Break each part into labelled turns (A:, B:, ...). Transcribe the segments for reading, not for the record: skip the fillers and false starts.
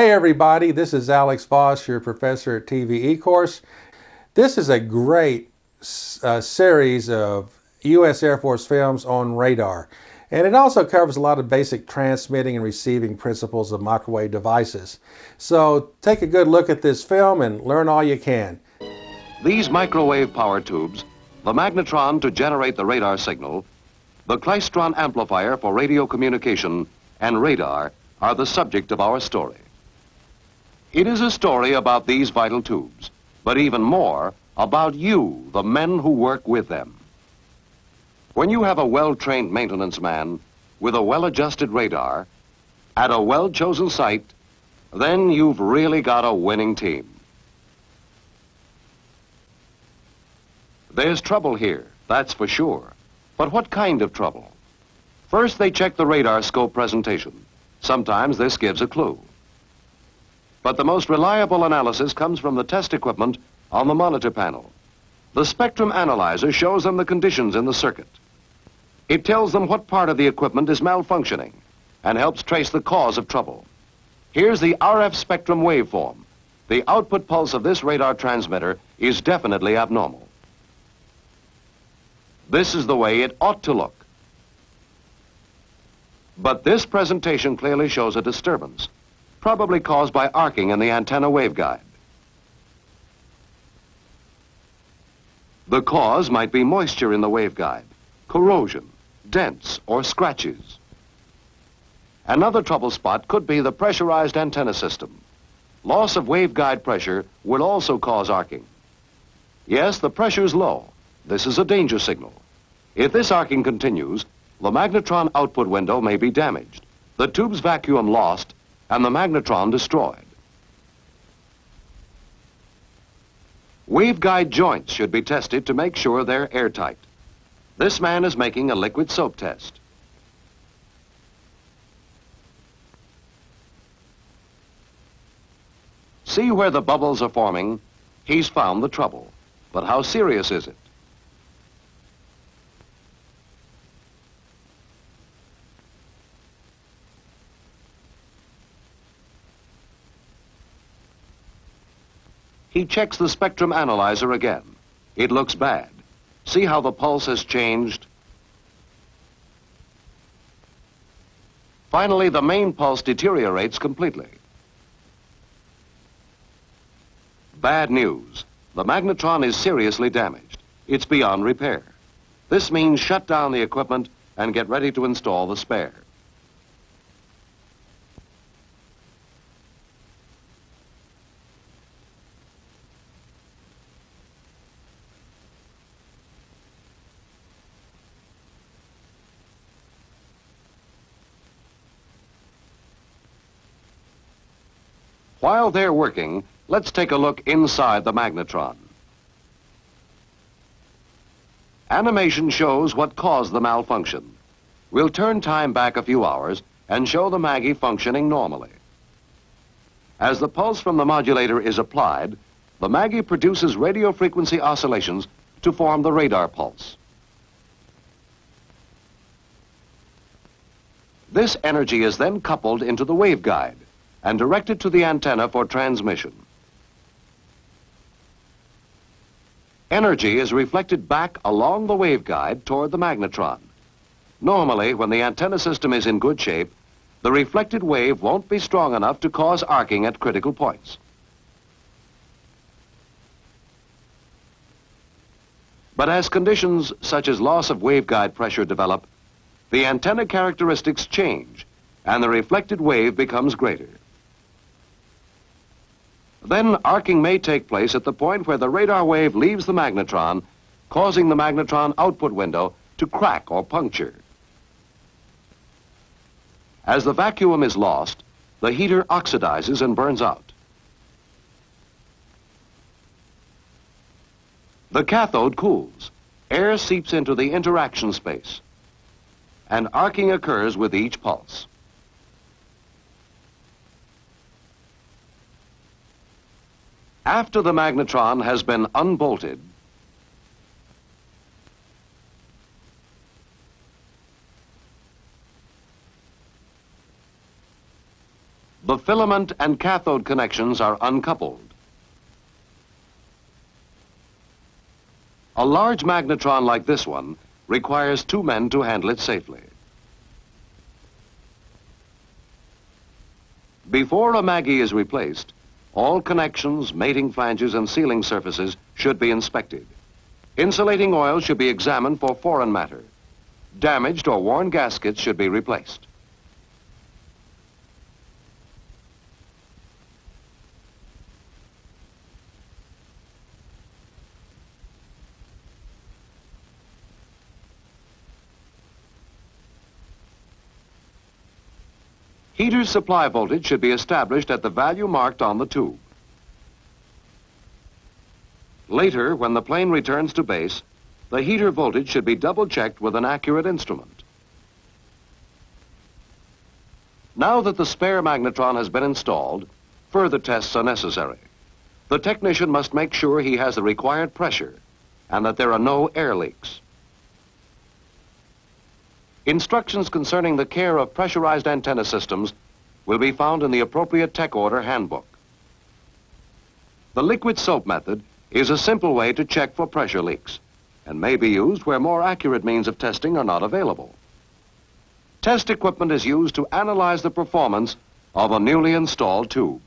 A: Hey everybody, this is Alex Voss, your professor at TVE course. This is a great series of U.S. Air Force films on radar. And it also covers a lot of basic transmitting and receiving principles of microwave devices. So take a good look at this film and learn all you can.
B: These microwave power tubes, the Magnetron to generate the radar signal, the Klystron amplifier for radio communication, and radar are the subject of our story. It is a story about these vital tubes, but even more about you, the men who work with them. When you have a well-trained maintenance man with a well-adjusted radar at a well-chosen site, then you've really got a winning team. There's trouble here, that's for sure. But what kind of trouble? First, they check the radar scope presentation. Sometimes this gives a clue. But the most reliable analysis comes from the test equipment on the monitor panel. The spectrum analyzer shows them the conditions in the circuit. It tells them what part of the equipment is malfunctioning and helps trace the cause of trouble. Here's the RF spectrum waveform. The output pulse of this radar transmitter is definitely abnormal. This is the way it ought to look. But this presentation clearly shows a disturbance, probably caused by arcing in the antenna waveguide. The cause might be moisture in the waveguide, corrosion, dents, or scratches. Another trouble spot could be the pressurized antenna system. Loss of waveguide pressure will also cause arcing. Yes, the pressure's low. This is a danger signal. If this arcing continues, the magnetron output window may be damaged, the tube's vacuum lost, and the magnetron destroyed. Waveguide joints should be tested to make sure they're airtight. This man is making a liquid soap test. See where the bubbles are forming? He's found the trouble. But how serious is it? He checks the spectrum analyzer again. It looks bad. See how the pulse has changed? Finally, the main pulse deteriorates completely. Bad news. The magnetron is seriously damaged. It's beyond repair. This means shut down the equipment and get ready to install the spare. While they're working, let's take a look inside the magnetron. Animation shows what caused the malfunction. We'll turn time back a few hours and show the Maggie functioning normally. As the pulse from the modulator is applied, the Maggie produces radio frequency oscillations to form the radar pulse. This energy is then coupled into the waveguide and directed to the antenna for transmission. Energy is reflected back along the waveguide toward the magnetron. Normally, when the antenna system is in good shape, the reflected wave won't be strong enough to cause arcing at critical points. But as conditions such as loss of waveguide pressure develop, the antenna characteristics change and the reflected wave becomes greater. Then arcing may take place at the point where the radar wave leaves the magnetron, causing the magnetron output window to crack or puncture. As the vacuum is lost, the heater oxidizes and burns out. The cathode cools. Air seeps into the interaction space, and arcing occurs with each pulse. After the magnetron has been unbolted, The filament and cathode connections are uncoupled. A large magnetron like this one requires 2 men to handle it safely. Before a Maggie is replaced, all connections, mating flanges, and sealing surfaces should be inspected. Insulating oil should be examined for foreign matter. Damaged or worn gaskets should be replaced. Heater's supply voltage should be established at the value marked on the tube. Later, when the plane returns to base, the heater voltage should be double-checked with an accurate instrument. Now that the spare magnetron has been installed, further tests are necessary. The technician must make sure he has the required pressure and that there are no air leaks. Instructions concerning the care of pressurized antenna systems will be found in the appropriate tech order handbook. The liquid soap method is a simple way to check for pressure leaks and may be used where more accurate means of testing are not available. Test equipment is used to analyze the performance of a newly installed tube.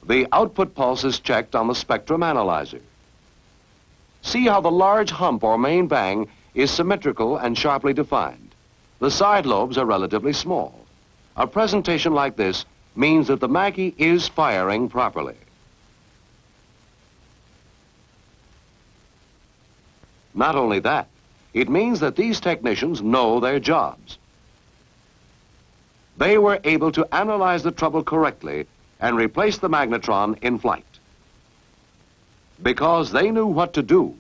B: The output pulse is checked on the spectrum analyzer. See how the large hump or main bang is symmetrical and sharply defined. The side lobes are relatively small. A presentation like this means that the Maggie is firing properly. Not only that, it means that these technicians know their jobs. They were able to analyze the trouble correctly and replace the magnetron in flight. Because they knew what to do,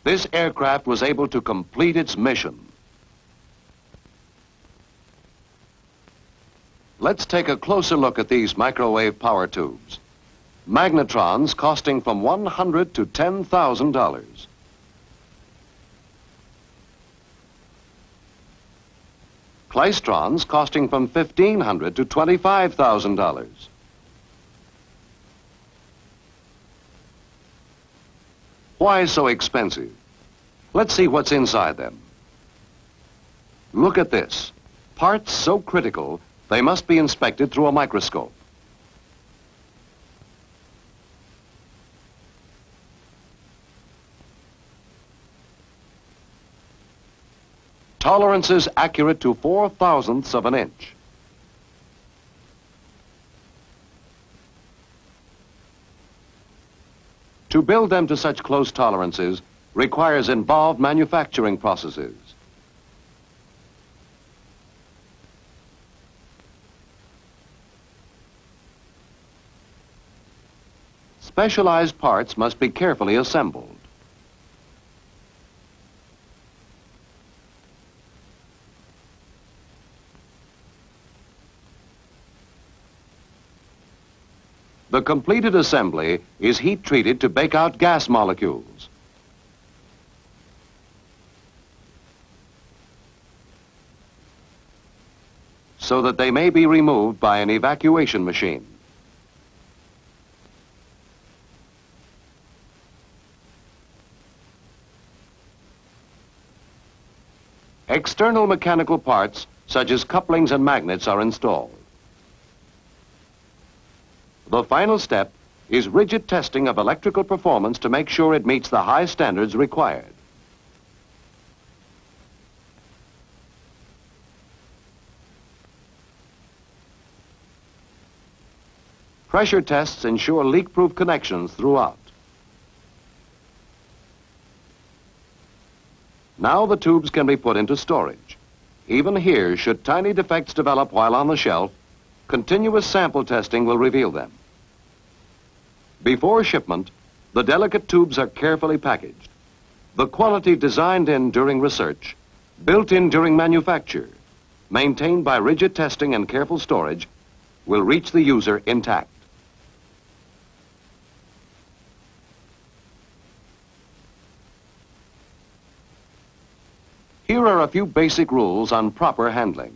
B: this aircraft was able to complete its mission. Let's take a closer look at these microwave power tubes. Magnetrons costing from $100 to $10,000. Klystrons costing from $1,500 to $25,000. Why so expensive? Let's see what's inside them. Look at this. Parts so critical, they must be inspected through a microscope. Tolerances accurate to 4/1000ths of an inch. To build them to such close tolerances requires involved manufacturing processes. Specialized parts must be carefully assembled. The completed assembly is heat treated to bake out gas molecules. So that they may be removed by an evacuation machine. External mechanical parts, such as couplings and magnets, are installed. The final step is rigid testing of electrical performance to make sure it meets the high standards required. Pressure tests ensure leak-proof connections throughout. Now the tubes can be put into storage. Even here, should tiny defects develop while on the shelf, continuous sample testing will reveal them. Before shipment, the delicate tubes are carefully packaged. The quality designed in during research, built in during manufacture, maintained by rigid testing and careful storage, will reach the user intact. Here are a few basic rules on proper handling.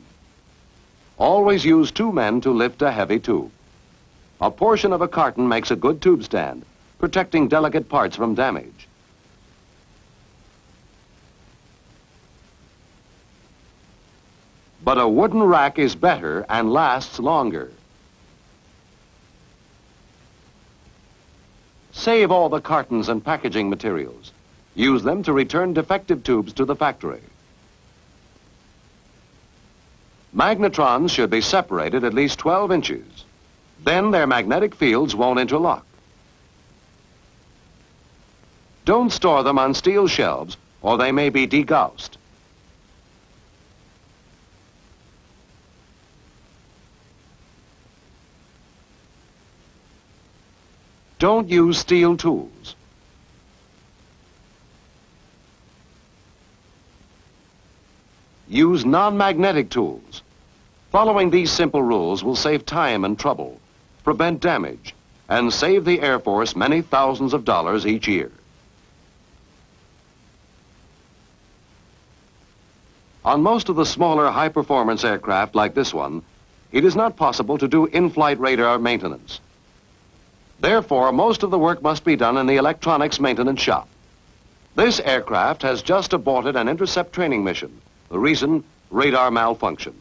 B: Always use 2 men to lift a heavy tube. A portion of a carton makes a good tube stand, protecting delicate parts from damage. But a wooden rack is better and lasts longer. Save all the cartons and packaging materials. Use them to return defective tubes to the factory. Magnetrons should be separated at least 12 inches. Then their magnetic fields won't interlock. Don't store them on steel shelves or they may be degaussed. Don't use steel tools. Use non-magnetic tools. Following these simple rules will save time and trouble, prevent damage, and save the Air Force many thousands of dollars each year. On most of the smaller high-performance aircraft like this one, it is not possible to do in-flight radar maintenance. Therefore, most of the work must be done in the electronics maintenance shop. This aircraft has just aborted an intercept training mission. The reason, radar malfunction.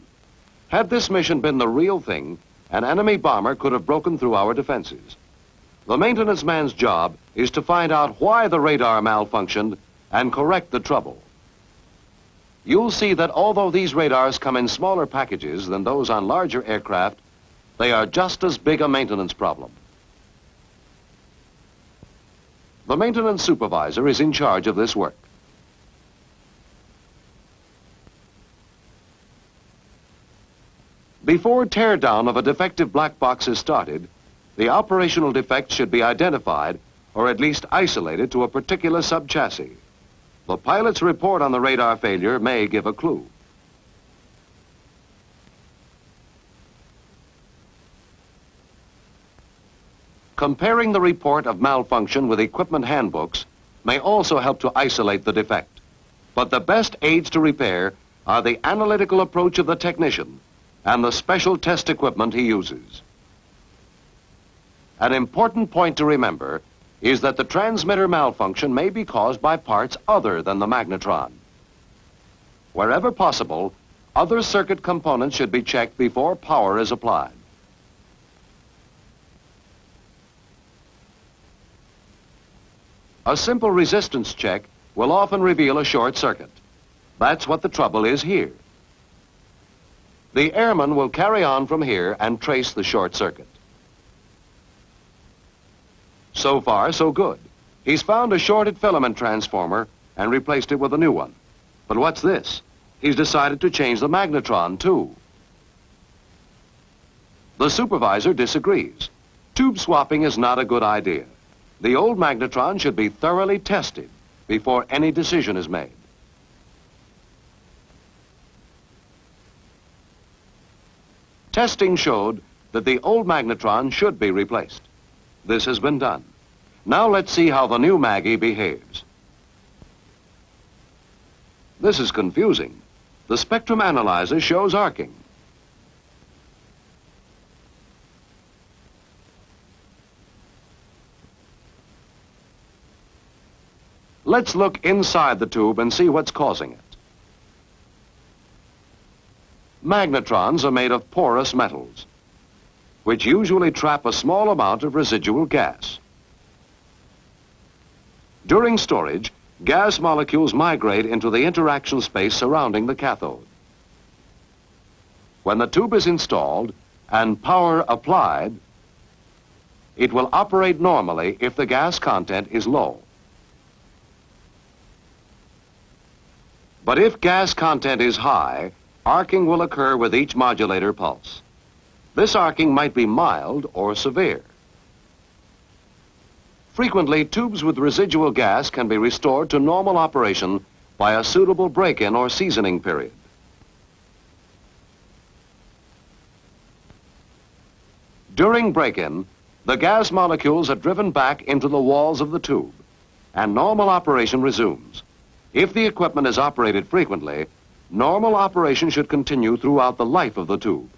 B: Had this mission been the real thing, an enemy bomber could have broken through our defenses. The maintenance man's job is to find out why the radar malfunctioned and correct the trouble. You'll see that although these radars come in smaller packages than those on larger aircraft, they are just as big a maintenance problem. The maintenance supervisor is in charge of this work. Before teardown of a defective black box is started, the operational defect should be identified or at least isolated to a particular subchassis. The pilot's report on the radar failure may give a clue. Comparing the report of malfunction with equipment handbooks may also help to isolate the defect. But the best aids to repair are the analytical approach of the technician and the special test equipment he uses. An important point to remember is that the transmitter malfunction may be caused by parts other than the magnetron. Wherever possible, other circuit components should be checked before power is applied. A simple resistance check will often reveal a short circuit. That's what the trouble is here. The airman will carry on from here and trace the short circuit. So far, so good. He's found a shorted filament transformer and replaced it with a new one. But what's this? He's decided to change the magnetron, too. The supervisor disagrees. Tube swapping is not a good idea. The old magnetron should be thoroughly tested before any decision is made. Testing showed that the old magnetron should be replaced. This has been done. Now let's see how the new Maggie behaves. This is confusing. The spectrum analyzer shows arcing. Let's look inside the tube and see what's causing it. Magnetrons are made of porous metals, which usually trap a small amount of residual gas. During storage, gas molecules migrate into the interaction space surrounding the cathode. When the tube is installed and power applied, it will operate normally if the gas content is low. But if gas content is high, arcing will occur with each modulator pulse. This arcing might be mild or severe. Frequently, tubes with residual gas can be restored to normal operation by a suitable break-in or seasoning period. During break-in, the gas molecules are driven back into the walls of the tube, and normal operation resumes. If the equipment is operated frequently, normal operation should continue throughout the life of the tube.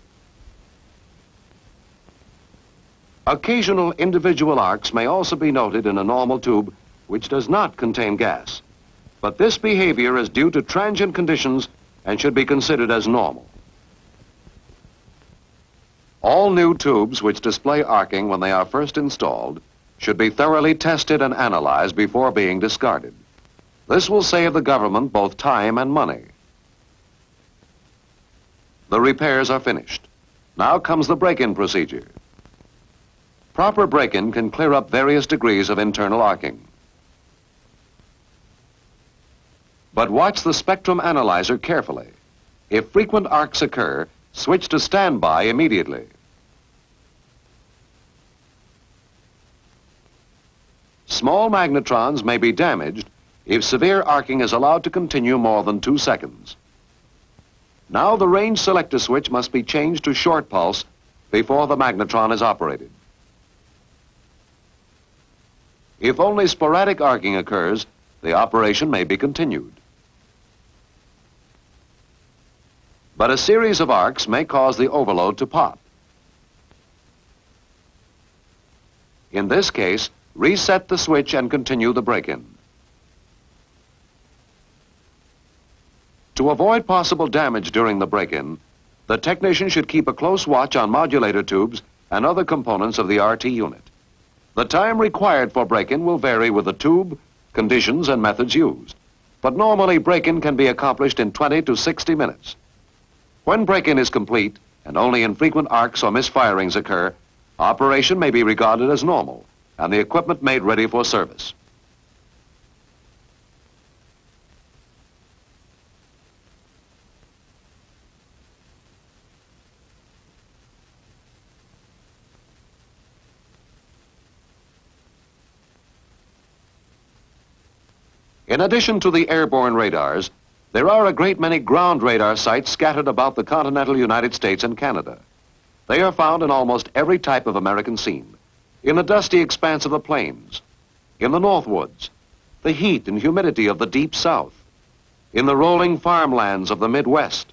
B: Occasional individual arcs may also be noted in a normal tube which does not contain gas. But this behavior is due to transient conditions and should be considered as normal. All new tubes which display arcing when they are first installed should be thoroughly tested and analyzed before being discarded. This will save the government both time and money. The repairs are finished. Now comes the break-in procedure. Proper break-in can clear up various degrees of internal arcing. But watch the spectrum analyzer carefully. If frequent arcs occur, switch to standby immediately. Small magnetrons may be damaged if severe arcing is allowed to continue more than 2 seconds. Now the range selector switch must be changed to short pulse before the magnetron is operated. If only sporadic arcing occurs, the operation may be continued. But a series of arcs may cause the overload to pop. In this case, reset the switch and continue the break-in. To avoid possible damage during the break-in, the technician should keep a close watch on modulator tubes and other components of the RT unit. The time required for break-in will vary with the tube, conditions, and methods used. But normally break-in can be accomplished in 20 to 60 minutes. When break-in is complete and only infrequent arcs or misfirings occur, operation may be regarded as normal and the equipment made ready for service. In addition to the airborne radars, there are a great many ground radar sites scattered about the continental United States and Canada. They are found in almost every type of American scene. In the dusty expanse of the plains, in the northwoods, the heat and humidity of the deep south, in the rolling farmlands of the Midwest,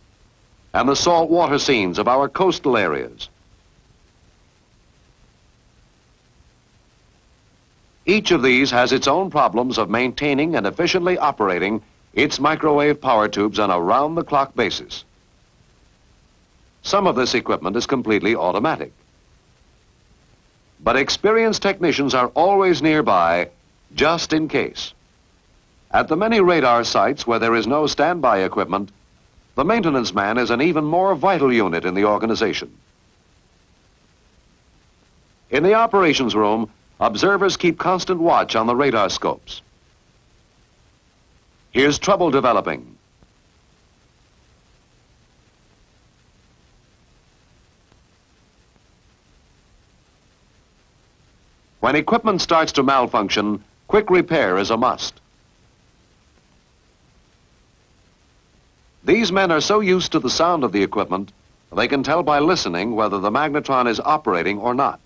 B: and the saltwater scenes of our coastal areas. Each of these has its own problems of maintaining and efficiently operating its microwave power tubes on a round-the-clock basis. Some of this equipment is completely automatic. But experienced technicians are always nearby, just in case. At the many radar sites where there is no standby equipment, the maintenance man is an even more vital unit in the organization. In the operations room, observers keep constant watch on the radar scopes. Here's trouble developing. When equipment starts to malfunction, quick repair is a must. These men are so used to the sound of the equipment, they can tell by listening whether the magnetron is operating or not.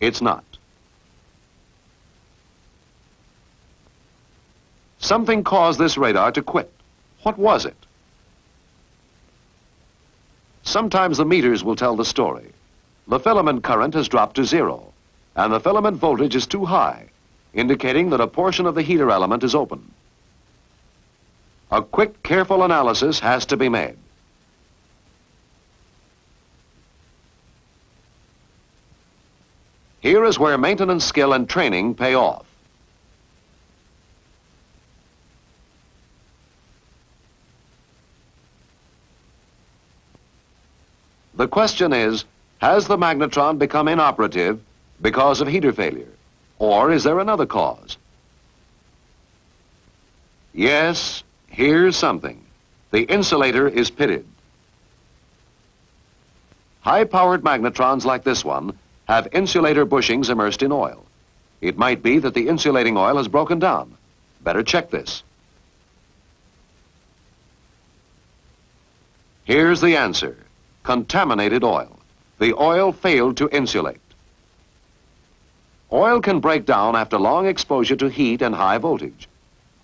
B: It's not. Something caused this radar to quit. What was it? Sometimes the meters will tell the story. The filament current has dropped to 0, and the filament voltage is too high, indicating that a portion of the heater element is open. A quick, careful analysis has to be made. Here is where maintenance skill and training pay off. The question is, has the magnetron become inoperative because of heater failure? Or is there another cause? Yes, here's something. The insulator is pitted. High-powered magnetrons like this one have insulator bushings immersed in oil. It might be that the insulating oil has broken down. Better check this. Here's the answer. Contaminated oil. The oil failed to insulate. Oil can break down after long exposure to heat and high voltage.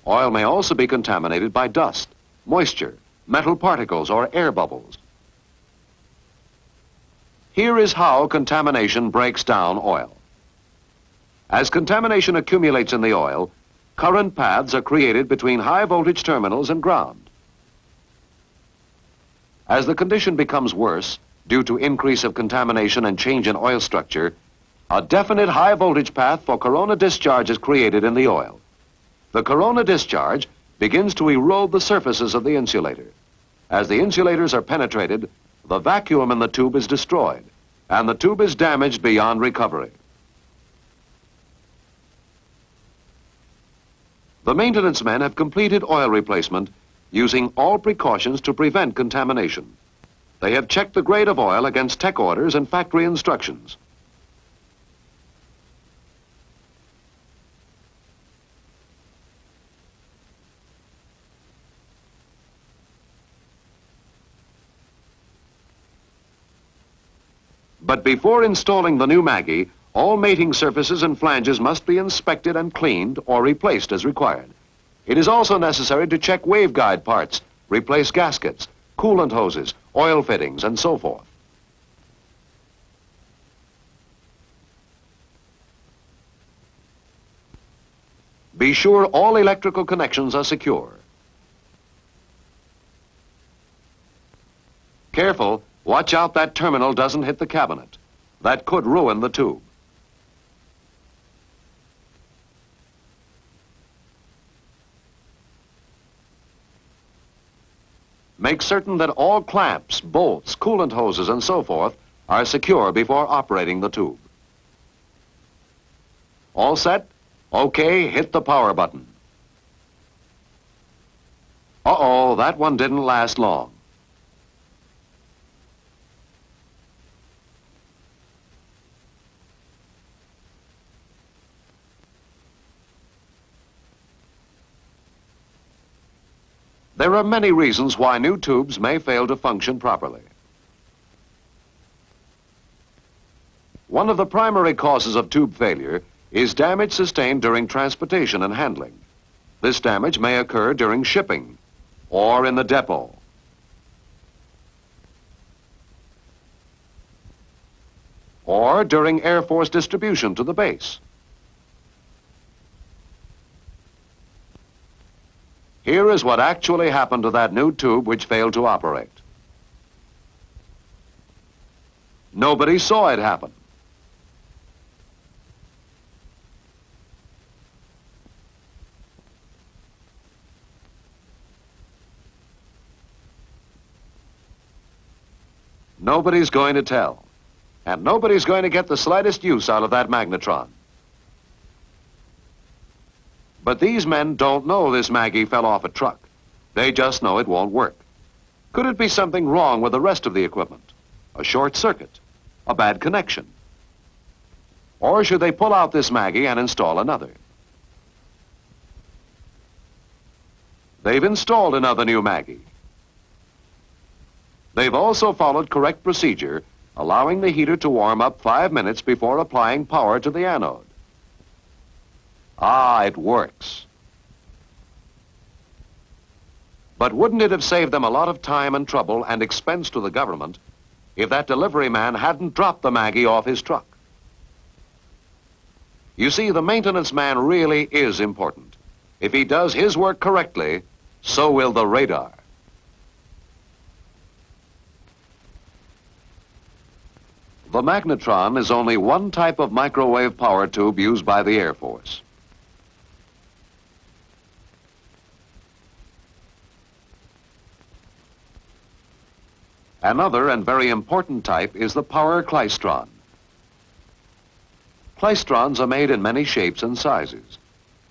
B: Oil may also be contaminated by dust, moisture, metal particles, or air bubbles. Here is how contamination breaks down oil. As contamination accumulates in the oil, current paths are created between high voltage terminals and ground. As the condition becomes worse, due to increase of contamination and change in oil structure, a definite high voltage path for corona discharge is created in the oil. The corona discharge begins to erode the surfaces of the insulator. As the insulators are penetrated, the vacuum in the tube is destroyed, and the tube is damaged beyond recovery. The maintenance men have completed oil replacement using all precautions to prevent contamination. They have checked the grade of oil against tech orders and factory instructions. But before installing the new Maggie, all mating surfaces and flanges must be inspected and cleaned or replaced as required. It is also necessary to check waveguide parts, replace gaskets, coolant hoses, oil fittings, and so forth. Be sure all electrical connections are secure. Careful, watch out that terminal doesn't hit the cabinet. That could ruin the tube. Make certain that all clamps, bolts, coolant hoses, and so forth are secure before operating the tube. All set? Okay, hit the power button. Uh-oh, that one didn't last long. There are many reasons why new tubes may fail to function properly. One of the primary causes of tube failure is damage sustained during transportation and handling. This damage may occur during shipping or in the depot. Or during Air Force distribution to the base. Here is what actually happened to that new tube which failed to operate. Nobody saw it happen. Nobody's going to tell. And nobody's going to get the slightest use out of that magnetron. But these men don't know this Maggie fell off a truck. They just know it won't work. Could it be something wrong with the rest of the equipment? A short circuit? A bad connection? Or should they pull out this Maggie and install another? They've installed another new Maggie. They've also followed correct procedure, allowing the heater to warm up 5 minutes before applying power to the anode. Ah, it works. But wouldn't it have saved them a lot of time and trouble and expense to the government if that delivery man hadn't dropped the Maggie off his truck? You see, the maintenance man really is important. If he does his work correctly, so will the radar. The Magnetron is only one type of microwave power tube used by the Air Force. Another and very important type is the power Klystron. Klystrons are made in many shapes and sizes.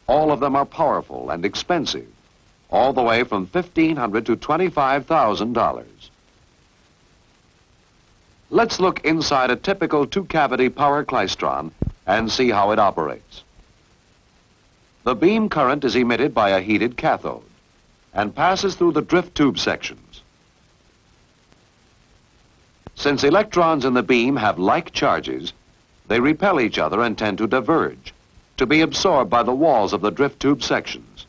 B: All of them are powerful and expensive, all the way from $1,500 to $25,000. Let's look inside a typical two-cavity power Klystron and see how it operates. The beam current is emitted by a heated cathode and passes through the drift tube sections. Since electrons in the beam have like charges, they repel each other and tend to diverge, to be absorbed by the walls of the drift tube sections.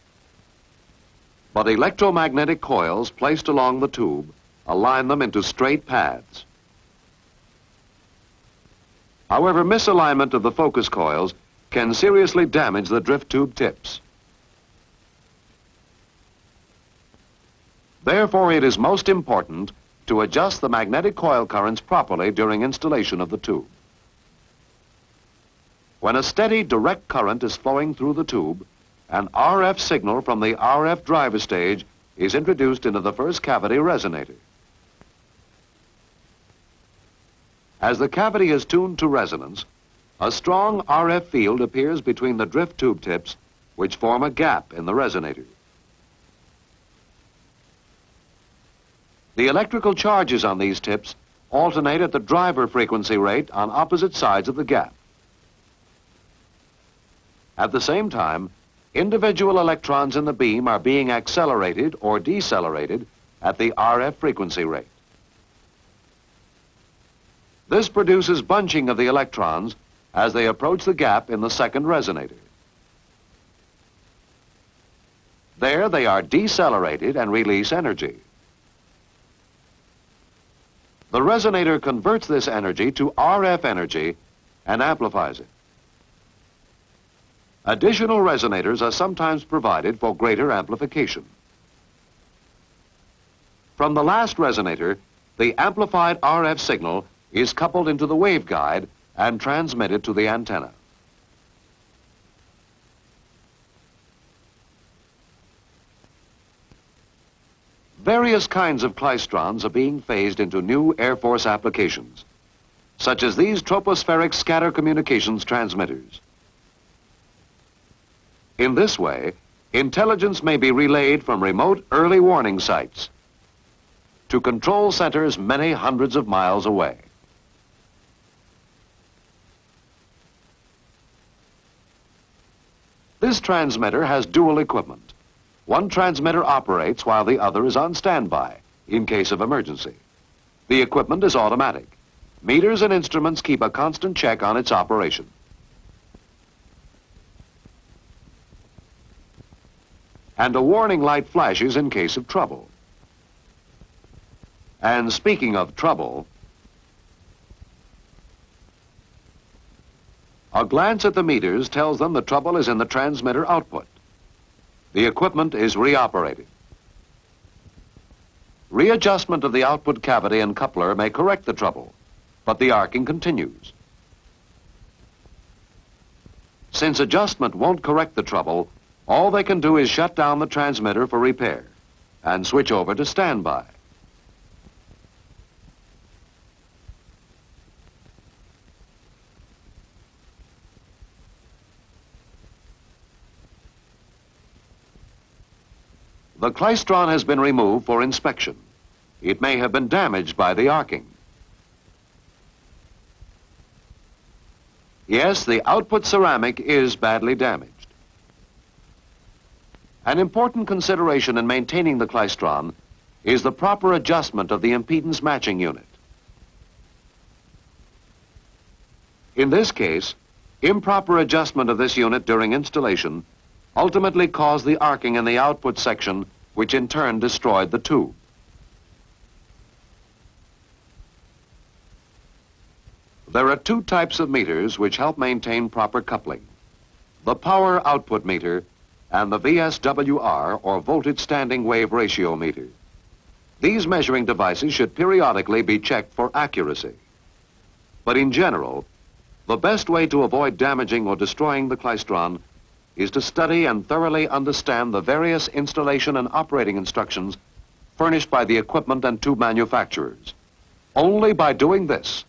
B: But electromagnetic coils placed along the tube align them into straight paths. However, misalignment of the focus coils can seriously damage the drift tube tips. Therefore, it is most important to adjust the magnetic coil currents properly during installation of the tube. When a steady direct current is flowing through the tube, an RF signal from the RF driver stage is introduced into the first cavity resonator. As the cavity is tuned to resonance, a strong RF field appears between the drift tube tips, which form a gap in the resonator. The electrical charges on these tips alternate at the driver frequency rate on opposite sides of the gap. At the same time, individual electrons in the beam are being accelerated or decelerated at the RF frequency rate. This produces bunching of the electrons as they approach the gap in the second resonator. There they are decelerated and release energy. The resonator converts this energy to RF energy and amplifies it. Additional resonators are sometimes provided for greater amplification. From the last resonator, the amplified RF signal is coupled into the waveguide and transmitted to the antenna. Various kinds of Klystrons are being phased into new Air Force applications, such as these tropospheric scatter communications transmitters. In this way, intelligence may be relayed from remote early warning sites to control centers many hundreds of miles away. This transmitter has dual equipment. One transmitter operates while the other is on standby in case of emergency. The equipment is automatic. Meters and instruments keep a constant check on its operation. And a warning light flashes in case of trouble. And speaking of trouble, a glance at the meters tells them the trouble is in the transmitter output. The equipment is reoperated. Readjustment of the output cavity and coupler may correct the trouble, but the arcing continues. Since adjustment won't correct the trouble, all they can do is shut down the transmitter for repair and switch over to standby. The Klystron has been removed for inspection. It may have been damaged by the arcing. Yes, the output ceramic is badly damaged. An important consideration in maintaining the Klystron is the proper adjustment of the impedance matching unit. In this case, improper adjustment of this unit during installation ultimately caused the arcing in the output section, which in turn destroyed the tube. There are two types of meters which help maintain proper coupling: the power output meter and the VSWR, or voltage standing wave ratio meter. These measuring devices should periodically be checked for accuracy. But in general, the best way to avoid damaging or destroying the Klystron is to study and thoroughly understand the various installation and operating instructions furnished by the equipment and tube manufacturers. Only by doing this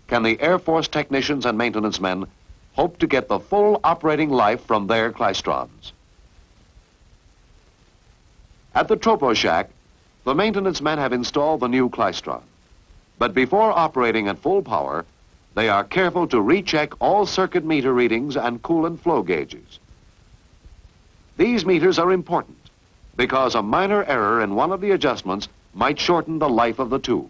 B: can the Air Force technicians and maintenance men hope to get the full operating life from their Klystrons. At the Tropo Shack, the maintenance men have installed the new Klystron. But before operating at full power, they are careful to recheck all circuit meter readings and coolant flow gauges. These meters are important because a minor error in one of the adjustments might shorten the life of the tube.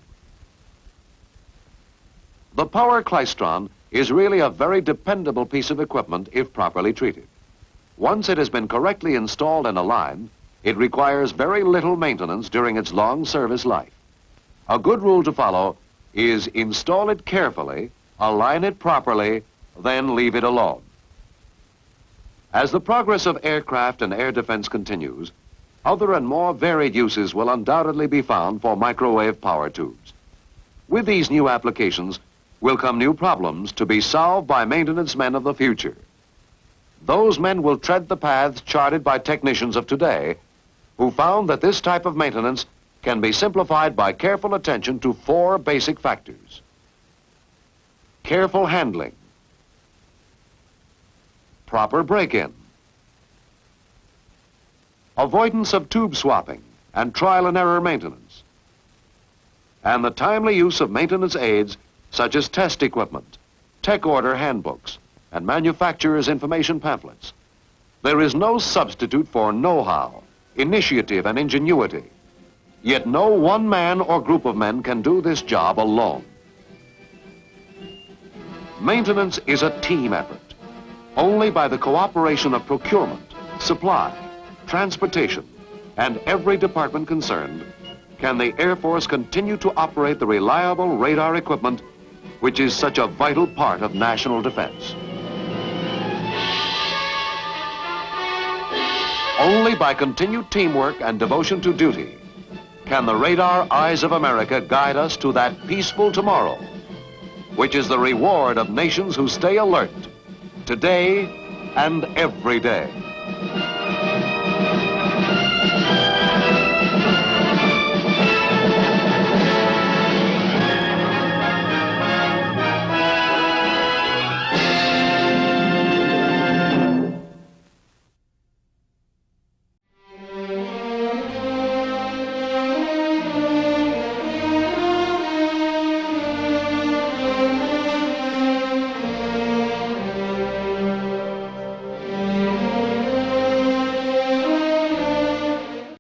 B: The power Klystron is really a very dependable piece of equipment if properly treated. Once it has been correctly installed and aligned, it requires very little maintenance during its long service life. A good rule to follow is install it carefully align it properly, then leave it alone. As the progress of aircraft and air defense continues, other and more varied uses will undoubtedly be found for microwave power tubes. With these new applications will come new problems to be solved by maintenance men of the future. Those men will tread the paths charted by technicians of today who found that this type of maintenance can be simplified by careful attention to 4 basic factors. Careful handling, proper break-in, avoidance of tube swapping and trial and error maintenance, and the timely use of maintenance aids such as test equipment, tech order handbooks, and manufacturer's information pamphlets. There is no substitute for know-how, initiative, and ingenuity. Yet no one man or group of men can do this job alone. Maintenance is a team effort. Only by the cooperation of procurement, supply, transportation, and every department concerned can the Air Force continue to operate the reliable radar equipment which is such a vital part of national defense. Only by continued teamwork and devotion to duty can the radar eyes of America guide us to that peaceful tomorrow, which is the reward of nations who stay alert today and every day.